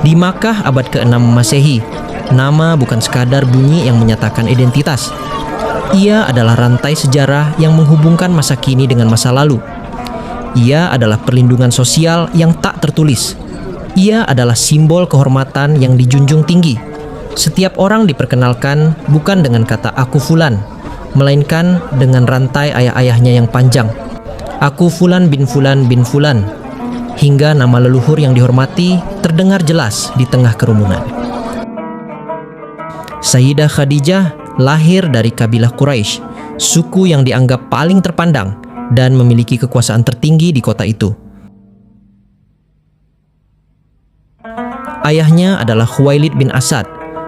Di Makkah abad ke-6 Masehi, nama bukan sekadar bunyi yang menyatakan identitas. Ia adalah rantai sejarah yang menghubungkan masa kini dengan masa lalu. Ia adalah perlindungan sosial yang tak tertulis. Ia adalah simbol kehormatan yang dijunjung tinggi. Setiap orang diperkenalkan bukan dengan kata "aku fulan", melainkan dengan rantai ayah-ayahnya yang panjang. "Aku fulan bin fulan bin fulan", hingga nama leluhur yang dihormati terdengar jelas di tengah kerumunan. Sayyidah Khadijah lahir dari kabilah Quraisy, suku yang dianggap paling terpandang dan memiliki kekuasaan tertinggi di kota itu. Ayahnya adalah Khuwailid bin Asad,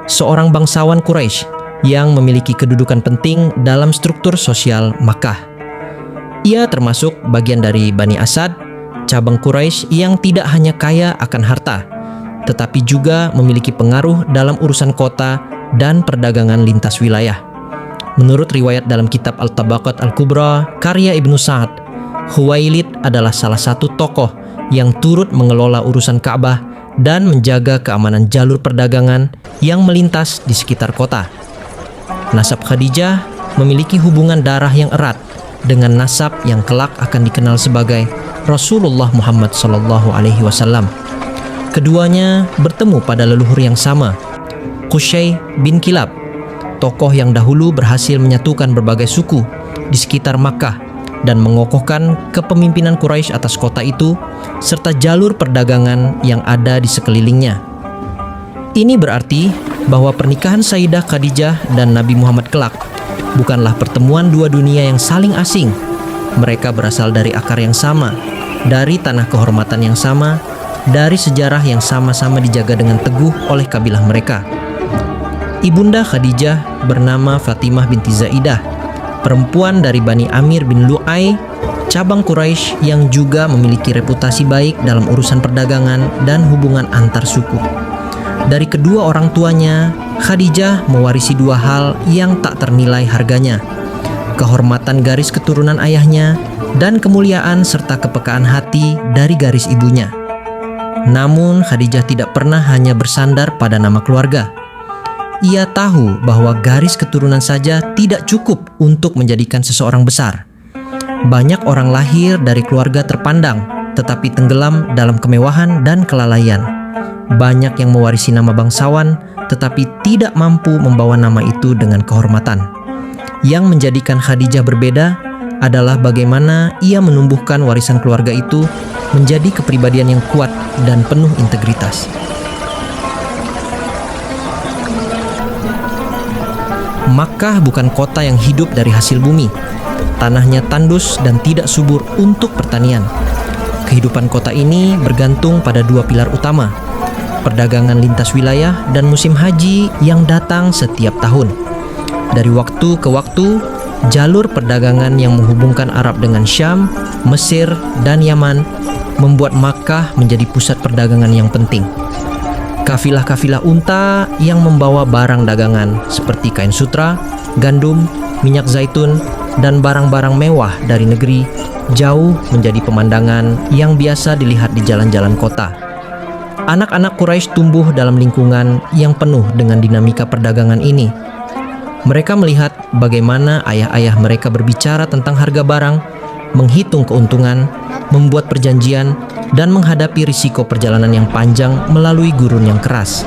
seorang bangsawan Quraisy yang memiliki kedudukan penting dalam struktur sosial Makkah. Ia termasuk bagian dari Bani Asad, cabang Quraisy yang tidak hanya kaya akan harta, tetapi juga memiliki pengaruh dalam urusan kota dan perdagangan lintas wilayah. Menurut riwayat dalam kitab Al-Tabaqat Al-Kubra karya Ibnu Sa'ad, Khuwailid adalah salah satu tokoh yang turut mengelola urusan Ka'bah dan menjaga keamanan jalur perdagangan yang melintas di sekitar kota. Nasab Khadijah memiliki hubungan darah yang erat dengan nasab yang kelak akan dikenal sebagai Rasulullah Muhammad SAW. Keduanya bertemu pada leluhur yang sama, Qusay bin Kilab, tokoh yang dahulu berhasil menyatukan berbagai suku di sekitar Makkah dan mengokohkan kepemimpinan Quraisy atas kota itu serta jalur perdagangan yang ada di sekelilingnya. Ini berarti bahwa pernikahan Sayyidah Khadijah dan Nabi Muhammad kelak bukanlah pertemuan dua dunia yang saling asing. Mereka berasal dari akar yang sama, dari tanah kehormatan yang sama, dari sejarah yang sama-sama dijaga dengan teguh oleh kabilah mereka. Ibunda Khadijah bernama Fatimah binti Zaidah, perempuan dari Bani Amir bin Lu'ay, cabang Quraisy yang juga memiliki reputasi baik dalam urusan perdagangan dan hubungan antar suku. Dari kedua orang tuanya, Khadijah mewarisi dua hal yang tak ternilai harganya: kehormatan garis keturunan ayahnya dan kemuliaan serta kepekaan hati dari garis ibunya. Namun Khadijah tidak pernah hanya bersandar pada nama keluarga. Ia tahu bahwa garis keturunan saja tidak cukup untuk menjadikan seseorang besar. Banyak orang lahir dari keluarga terpandang, tetapi tenggelam dalam kemewahan dan kelalaian. Banyak yang mewarisi nama bangsawan, tetapi tidak mampu membawa nama itu dengan kehormatan. Yang menjadikan Khadijah berbeda adalah bagaimana ia menumbuhkan warisan keluarga itu menjadi kepribadian yang kuat dan penuh integritas. Makkah bukan kota yang hidup dari hasil bumi. Tanahnya tandus dan tidak subur untuk pertanian. Kehidupan kota ini bergantung pada dua pilar utama: perdagangan lintas wilayah dan musim haji yang datang setiap tahun. Dari waktu ke waktu, jalur perdagangan yang menghubungkan Arab dengan Syam, Mesir, dan Yaman membuat Makkah menjadi pusat perdagangan yang penting. Kafilah-kafilah unta yang membawa barang dagangan seperti kain sutra, gandum, minyak zaitun, dan barang-barang mewah dari negeri jauh menjadi pemandangan yang biasa dilihat di jalan-jalan kota. Anak-anak Quraisy tumbuh dalam lingkungan yang penuh dengan dinamika perdagangan ini. Mereka melihat bagaimana ayah-ayah mereka berbicara tentang harga barang, menghitung keuntungan, membuat perjanjian, dan menghadapi risiko perjalanan yang panjang melalui gurun yang keras.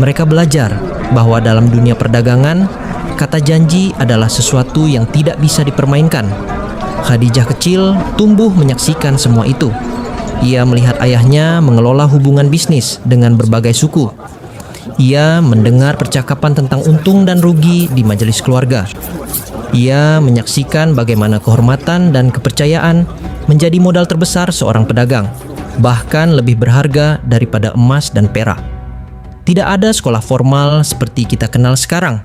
Mereka belajar bahwa dalam dunia perdagangan, kata janji adalah sesuatu yang tidak bisa dipermainkan. Khadijah kecil tumbuh menyaksikan semua itu. Ia melihat ayahnya mengelola hubungan bisnis dengan berbagai suku. Ia mendengar percakapan tentang untung dan rugi di majelis keluarga. Ia menyaksikan bagaimana kehormatan dan kepercayaan menjadi modal terbesar seorang pedagang, bahkan lebih berharga daripada emas dan perak. Tidak ada sekolah formal seperti kita kenal sekarang.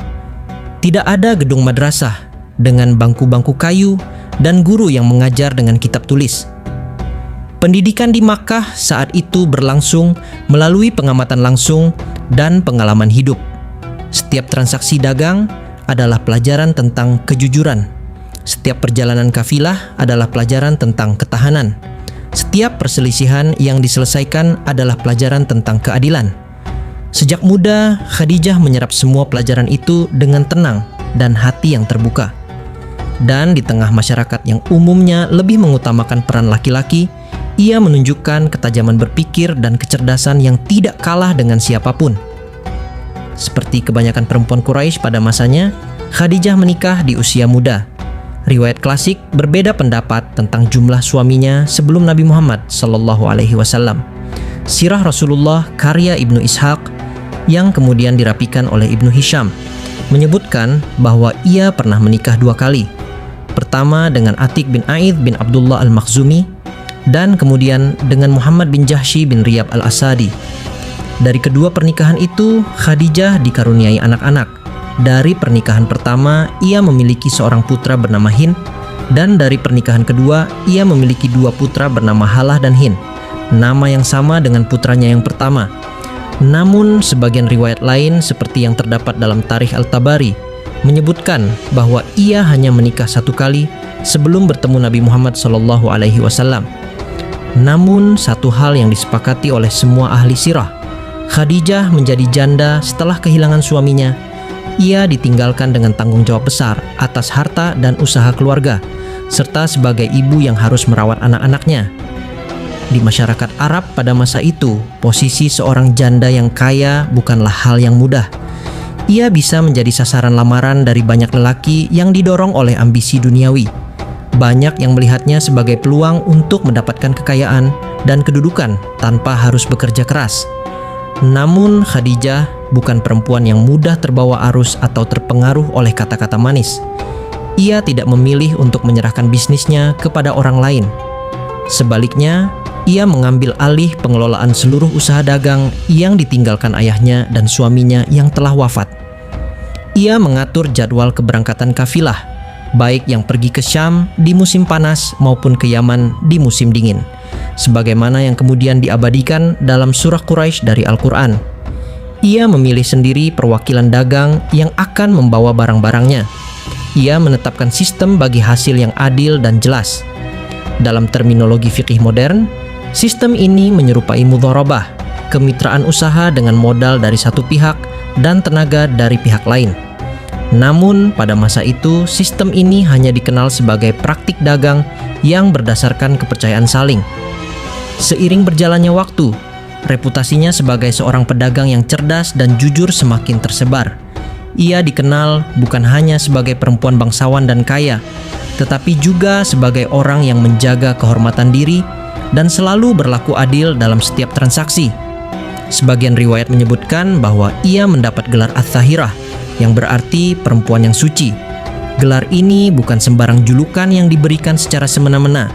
Tidak ada gedung madrasah dengan bangku-bangku kayu dan guru yang mengajar dengan kitab tulis. Pendidikan di Makkah saat itu berlangsung melalui pengamatan langsung dan pengalaman hidup. Setiap transaksi dagang adalah pelajaran tentang kejujuran. Setiap perjalanan kafilah adalah pelajaran tentang ketahanan. Setiap perselisihan yang diselesaikan adalah pelajaran tentang keadilan. Sejak muda, Khadijah menyerap semua pelajaran itu dengan tenang dan hati yang terbuka. Dan di tengah masyarakat yang umumnya lebih mengutamakan peran laki-laki, ia menunjukkan ketajaman berpikir dan kecerdasan yang tidak kalah dengan siapapun. Seperti kebanyakan perempuan Quraisy pada masanya, Khadijah menikah di usia muda. Riwayat klasik berbeda pendapat tentang jumlah suaminya sebelum Nabi Muhammad SAW. Sirah Rasulullah karya Ibnu Ishaq yang kemudian dirapikan oleh Ibnu Hisham menyebutkan bahwa ia pernah menikah 2 kali. Pertama dengan Atik bin Aidh bin Abdullah al-Makhzumi dan kemudian dengan Muhammad bin Jahsy bin Riyab al-Asadi. Dari kedua pernikahan itu, Khadijah dikaruniai anak-anak. Dari pernikahan pertama, ia memiliki seorang putra bernama Hind, dan dari pernikahan kedua, ia memiliki 2 putra bernama Halah dan Hind, nama yang sama dengan putranya yang pertama. Namun, sebagian riwayat lain seperti yang terdapat dalam Tarikh Al-Tabari menyebutkan bahwa ia hanya menikah 1 kali sebelum bertemu Nabi Muhammad SAW. Namun, satu hal yang disepakati oleh semua ahli sirah, Khadijah menjadi janda setelah kehilangan suaminya. Ia ditinggalkan dengan tanggung jawab besar atas harta dan usaha keluarga, serta sebagai ibu yang harus merawat anak-anaknya. Di masyarakat Arab pada masa itu, posisi seorang janda yang kaya bukanlah hal yang mudah. Ia bisa menjadi sasaran lamaran dari banyak lelaki yang didorong oleh ambisi duniawi. Banyak yang melihatnya sebagai peluang untuk mendapatkan kekayaan dan kedudukan tanpa harus bekerja keras. Namun Khadijah bukan perempuan yang mudah terbawa arus atau terpengaruh oleh kata-kata manis. Ia tidak memilih untuk menyerahkan bisnisnya kepada orang lain. Sebaliknya, ia mengambil alih pengelolaan seluruh usaha dagang yang ditinggalkan ayahnya dan suaminya yang telah wafat. Ia mengatur jadwal keberangkatan kafilah, baik yang pergi ke Syam di musim panas maupun ke Yaman di musim dingin, sebagaimana yang kemudian diabadikan dalam surah Quraisy dari Al-Quran. Ia memilih sendiri perwakilan dagang yang akan membawa barang-barangnya. Ia menetapkan sistem bagi hasil yang adil dan jelas. Dalam terminologi fikih modern, sistem ini menyerupai mudharabah, kemitraan usaha dengan modal dari satu pihak dan tenaga dari pihak lain. Namun pada masa itu, sistem ini hanya dikenal sebagai praktik dagang yang berdasarkan kepercayaan saling. Seiring berjalannya waktu, reputasinya sebagai seorang pedagang yang cerdas dan jujur semakin tersebar. Ia dikenal bukan hanya sebagai perempuan bangsawan dan kaya, tetapi juga sebagai orang yang menjaga kehormatan diri dan selalu berlaku adil dalam setiap transaksi. Sebagian riwayat menyebutkan bahwa ia mendapat gelar Ats-Tsahirah, yang berarti perempuan yang suci. Gelar ini bukan sembarang julukan yang diberikan secara semena-mena.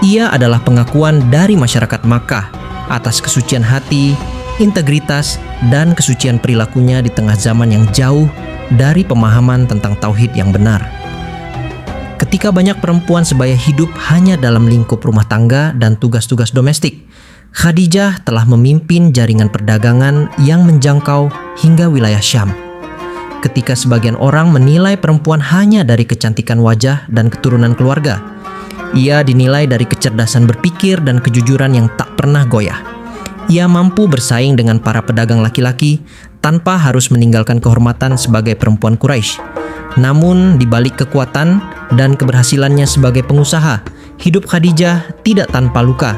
Ia adalah pengakuan dari masyarakat Makkah atas kesucian hati, integritas, dan kesucian perilakunya di tengah zaman yang jauh dari pemahaman tentang tauhid yang benar. Ketika banyak perempuan sebaya hidup hanya dalam lingkup rumah tangga dan tugas-tugas domestik, Khadijah telah memimpin jaringan perdagangan yang menjangkau hingga wilayah Syam. Ketika sebagian orang menilai perempuan hanya dari kecantikan wajah dan keturunan keluarga, ia dinilai dari kecerdasan berpikir dan kejujuran yang tak pernah goyah. Ia mampu bersaing dengan para pedagang laki-laki tanpa harus meninggalkan kehormatan sebagai perempuan Quraisy. Namun, di balik kekuatan dan keberhasilannya sebagai pengusaha, hidup Khadijah tidak tanpa luka.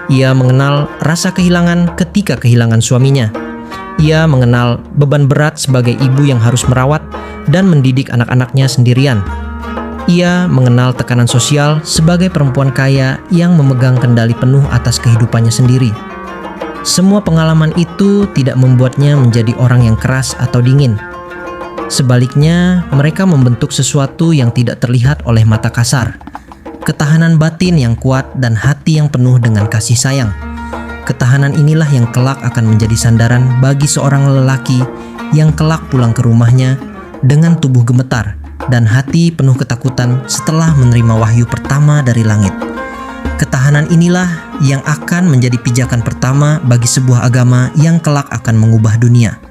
Ia mengenal rasa kehilangan ketika kehilangan suaminya. Ia mengenal beban berat sebagai ibu yang harus merawat dan mendidik anak-anaknya sendirian. Ia mengenal tekanan sosial sebagai perempuan kaya yang memegang kendali penuh atas kehidupannya sendiri. Semua pengalaman itu tidak membuatnya menjadi orang yang keras atau dingin. Sebaliknya, mereka membentuk sesuatu yang tidak terlihat oleh mata kasar. Ketahanan batin yang kuat dan hati yang penuh dengan kasih sayang. Ketahanan inilah yang kelak akan menjadi sandaran bagi seorang lelaki yang kelak pulang ke rumahnya dengan tubuh gemetar dan hati penuh ketakutan setelah menerima wahyu pertama dari langit. Ketahanan inilah yang akan menjadi pijakan pertama bagi sebuah agama yang kelak akan mengubah dunia.